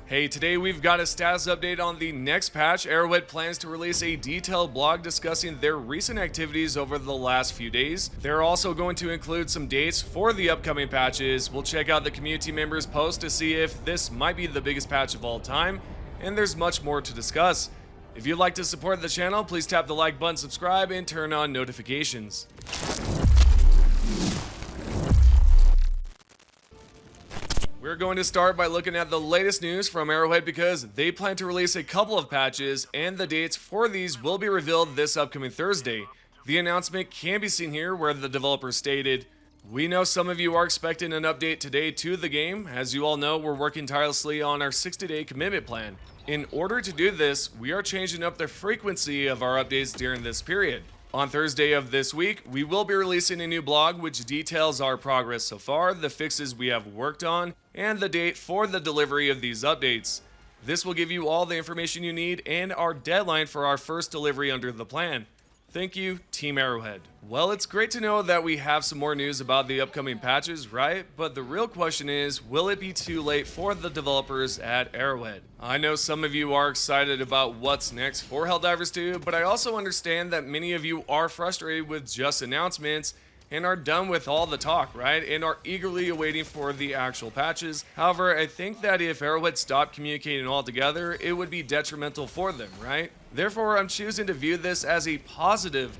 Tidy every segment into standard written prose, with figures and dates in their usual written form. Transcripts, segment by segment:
Hey, today we've got a status update on the next patch. Arrohwead plans to release a detailed blog discussing their recent activities over the last few days. They're also going to include some dates for the upcoming patches. We'll check out the community members' post to see if this might be the biggest patch of all time, and there's much more to discuss. If you'd like to support the channel, please tap the like button, subscribe, and turn on notifications. We're going to start by looking at the latest news from Arrohwead because they plan to release a couple of patches, and the dates for these will be revealed this upcoming Thursday. The announcement can be seen here where the developer stated, "We know some of you are expecting an update today to the game. As you all know, we're working tirelessly on our 60-day commitment plan. In order to do this, we are changing up the frequency of our updates during this period. On Thursday of this week, we will be releasing a new blog which details our progress so far, the fixes we have worked on, and the date for the delivery of these updates. This will give you all the information you need and our deadline for our first delivery under the plan. Thank you, Team Arrohwead." Well, it's great to know that we have some more news about the upcoming patches, right? But the real question is, will it be too late for the developers at Arrohwead? I know some of you are excited about what's next for Helldivers 2, but I also understand that many of you are frustrated with just announcements and are done with all the talk, right? And are eagerly awaiting for the actual patches. However, I think that if Arrohwead stopped communicating altogether, it would be detrimental for them, right? Therefore, I'm choosing to view this as a positive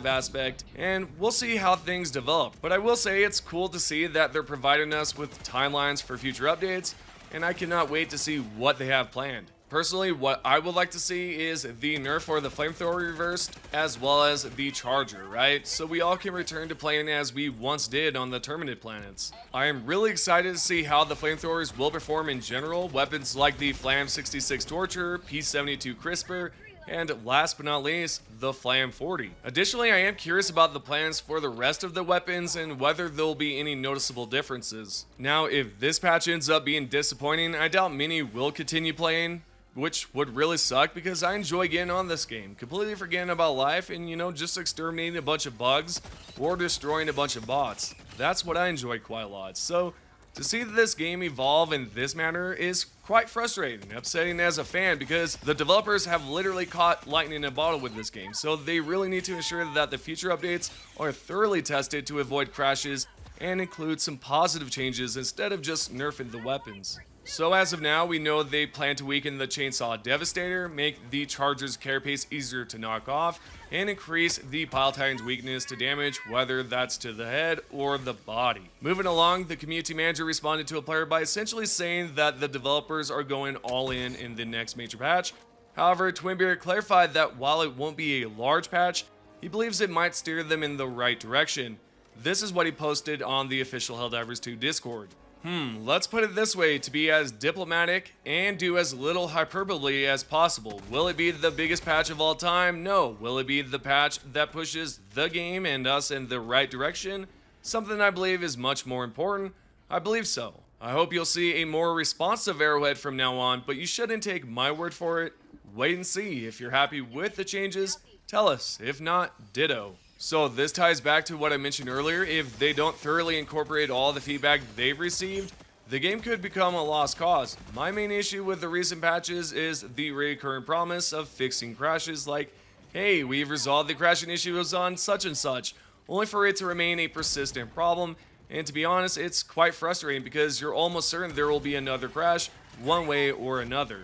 aspect, and we'll see how things develop. But I will say it's cool to see that they're providing us with timelines for future updates, and I cannot wait to see what they have planned. Personally, what I would like to see is the nerf for the flamethrower reversed, as well as the charger, right? So we all can return to playing as we once did on the Terminid planets. I am really excited to see how the flamethrowers will perform in general. Weapons like the Flam 66 Torture, P72 Crisper, and last but not least, the Flam 40. Additionally, I am curious about the plans for the rest of the weapons and whether there'll be any noticeable differences. Now, if this patch ends up being disappointing, I doubt many will continue playing, which would really suck because I enjoy getting on this game, completely forgetting about life and, just exterminating a bunch of bugs or destroying a bunch of bots. That's what I enjoy quite a lot. So to see this game evolve in this manner is quite frustrating, upsetting as a fan, because the developers have literally caught lightning in a bottle with this game, so they really need to ensure that the future updates are thoroughly tested to avoid crashes and include some positive changes instead of just nerfing the weapons. So as of now, we know they plan to weaken the Chainsaw Devastator, make the Charger's carapace easier to knock off, and increase the Pile Titan's weakness to damage, whether that's to the head or the body. Moving along, the community manager responded to a player by essentially saying that the developers are going all in the next major patch. However, Twinbeard clarified that while it won't be a large patch, he believes it might steer them in the right direction. This is what he posted on the official Helldivers 2 Discord. Let's put it this way, to be as diplomatic and do as little hyperbole as possible. Will it be the biggest patch of all time? No. Will it be the patch that pushes the game and us in the right direction? Something I believe is much more important? I believe so. I hope you'll see a more responsive Arrohwead from now on, but you shouldn't take my word for it. Wait and see. If you're happy with the changes, tell us. If not, ditto. So this ties back to what I mentioned earlier. If they don't thoroughly incorporate all the feedback they've received, the game could become a lost cause. My main issue with the recent patches is the recurrent promise of fixing crashes like, hey, we've resolved the crashing issues on such and such, only for it to remain a persistent problem. And to be honest, it's quite frustrating because you're almost certain there will be another crash one way or another.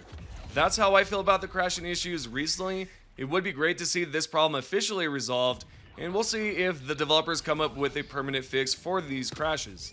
That's how I feel about the crashing issues recently. It would be great to see this problem officially resolved, and we'll see if the developers come up with a permanent fix for these crashes.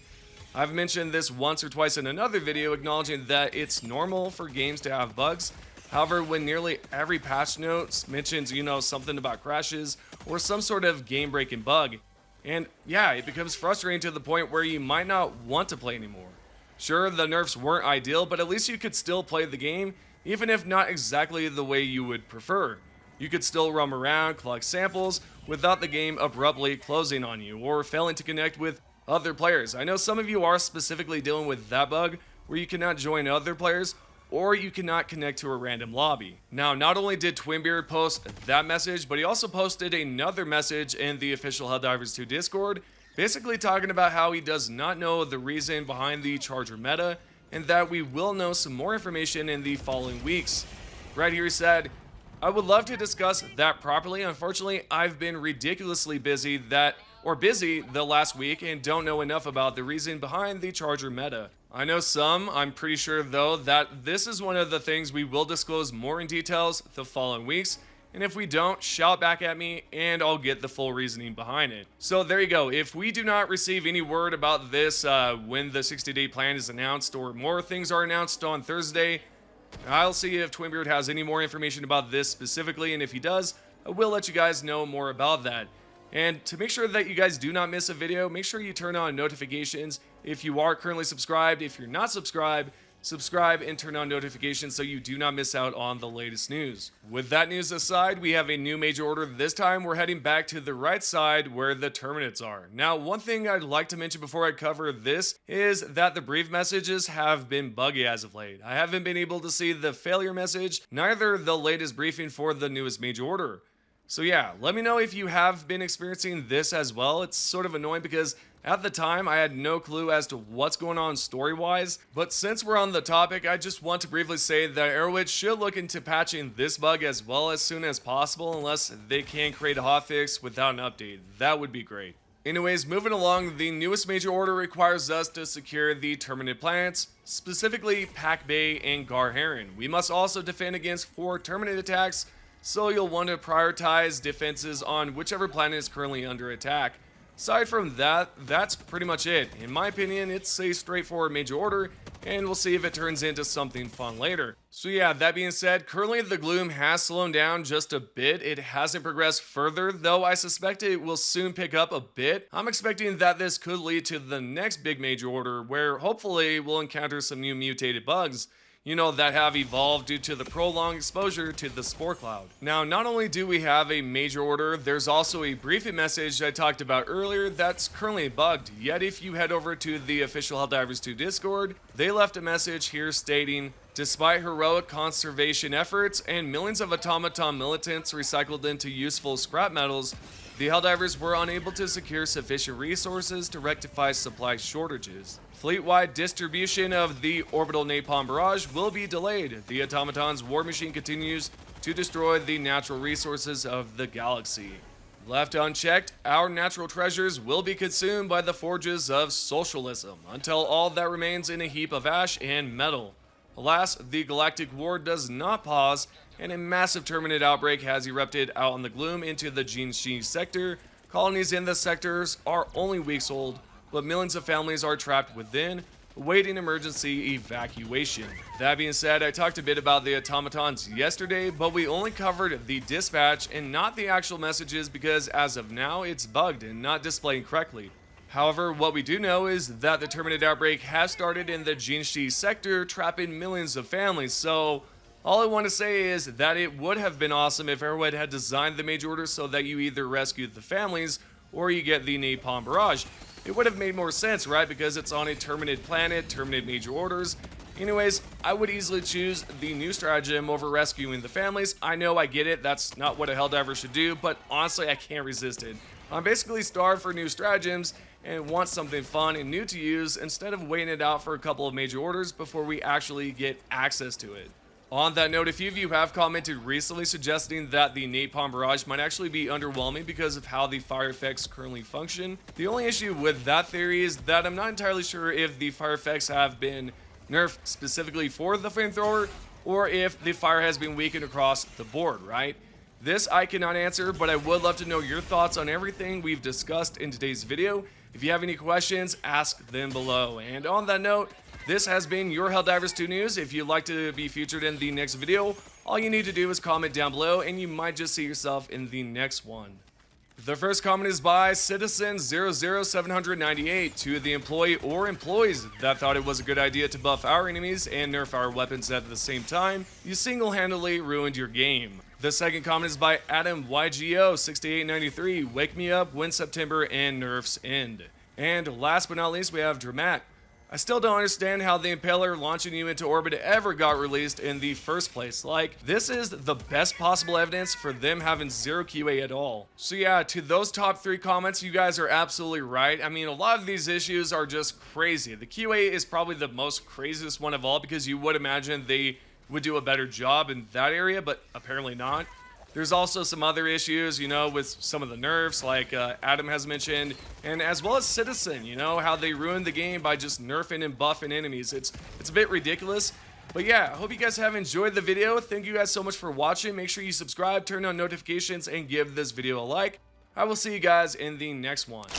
I've mentioned this once or twice in another video, acknowledging that it's normal for games to have bugs. However, when nearly every patch note mentions, something about crashes or some sort of game-breaking bug, and yeah, it becomes frustrating to the point where you might not want to play anymore. Sure, the nerfs weren't ideal, but at least you could still play the game, even if not exactly the way you would prefer. You could still roam around, collect samples, without the game abruptly closing on you or failing to connect with other players. I know some of you are specifically dealing with that bug where you cannot join other players or you cannot connect to a random lobby. Now, not only did Twinbeard post that message, but he also posted another message in the official Helldivers 2 Discord, basically talking about how he does not know the reason behind the Charger meta and that we will know some more information in the following weeks. Right here he said, I would love to discuss that properly. Unfortunately, I've been ridiculously busy the last week and don't know enough about the reason behind the Charger meta. I know some. I'm pretty sure though that this is one of the things we will disclose more in details the following weeks, and if we don't, shout back at me and I'll get the full reasoning behind it. So there you go. If we do not receive any word about this when the 60-day plan is announced or more things are announced on Thursday, I'll see if Twinbeard has any more information about this specifically, and if he does, I will let you guys know more about that. And to make sure that you guys do not miss a video, make sure you turn on notifications if you are currently subscribed. If you're not subscribed, subscribe and turn on notifications so you do not miss out on the latest news. With that news aside, we have a new major order. This time we're heading back to the right side where the Terminids are. Now, one thing I'd like to mention before I cover this is that the brief messages have been buggy as of late. I haven't been able to see the failure message, neither the latest briefing for the newest major order. So yeah, let me know if you have been experiencing this as well. It's sort of annoying because at the time I had no clue as to what's going on story-wise, but since we're on the topic, I just want to briefly say that Arrohwead should look into patching this bug as well as soon as possible, unless they can create a hotfix without an update. That would be great. Anyways, moving along, the newest major order requires us to secure the Terminid planets, specifically Pac Bay and Gar Heron. We must also defend against 4 Terminid attacks, so you'll want to prioritize defenses on whichever planet is currently under attack. Aside from that, that's pretty much it. In my opinion, it's a straightforward major order, and we'll see if it turns into something fun later. So yeah, that being said, currently the gloom has slowed down just a bit. It hasn't progressed further, though I suspect it will soon pick up a bit. I'm expecting that this could lead to the next big major order, where hopefully we'll encounter some new mutated bugs, that have evolved due to the prolonged exposure to the spore cloud. Now, not only do we have a major order, there's also a briefing message I talked about earlier that's currently bugged. Yet if you head over to the official Helldivers 2 Discord, they left a message here stating, despite heroic conservation efforts and millions of automaton militants recycled into useful scrap metals, the Helldivers were unable to secure sufficient resources to rectify supply shortages. Fleet-wide distribution of the orbital napalm barrage will be delayed. The Automatons' war machine continues to destroy the natural resources of the galaxy. Left unchecked, our natural treasures will be consumed by the forges of socialism, until all that remains in a heap of ash and metal. Alas, the Galactic War does not pause, and a massive Terminid outbreak has erupted out in the gloom into the Jinshi sector. Colonies in the sectors are only weeks old, but millions of families are trapped within, awaiting emergency evacuation. That being said, I talked a bit about the Automatons yesterday, but we only covered the dispatch and not the actual messages because as of now, it's bugged and not displaying correctly. However, what we do know is that the Terminid outbreak has started in the Jinshi sector, trapping millions of families, so all I want to say is that it would have been awesome if Arrohwead had designed the major order so that you either rescue the families or you get the napalm barrage. It would have made more sense, right? Because it's on a Terminid planet, Terminid major orders. Anyways, I would easily choose the new stratagem over rescuing the families. I know, I get it, that's not what a Helldiver should do, but honestly, I can't resist it. I'm basically starved for new stratagems and want something fun and new to use instead of waiting it out for a couple of major orders before we actually get access to it. On that note, a few of you have commented recently suggesting that the napalm barrage might actually be underwhelming because of how the fire effects currently function. The only issue with that theory is that I'm not entirely sure if the fire effects have been nerfed specifically for the flamethrower or if the fire has been weakened across the board, right? This I cannot answer, but I would love to know your thoughts on everything we've discussed in today's video. If you have any questions, ask them below. And on that note, this has been your Helldivers 2 News. If you'd like to be featured in the next video, all you need to do is comment down below and you might just see yourself in the next one. The first comment is by Citizen00798 to the employee or employees that thought it was a good idea to buff our enemies and nerf our weapons at the same time. You single-handedly ruined your game. The second comment is by AdamYGO6893. Wake me up when September and nerfs end. And last but not least, we have Dramat. I still don't understand how the Impaler launching you into orbit ever got released in the first place. Like, this is the best possible evidence for them having zero QA at all. So yeah, to those top 3 comments, you guys are absolutely right. I mean, a lot of these issues are just crazy. The QA is probably the most craziest one of all, because you would imagine they would do a better job in that area, but apparently not. There's also some other issues, you know, with some of the nerfs, like Adam has mentioned, and as well as Citizen, you know, how they ruined the game by just nerfing and buffing enemies. It's a bit ridiculous. But yeah, I hope you guys have enjoyed the video. Thank you guys so much for watching. Make sure you subscribe, turn on notifications, and give this video a like. I will see you guys in the next one.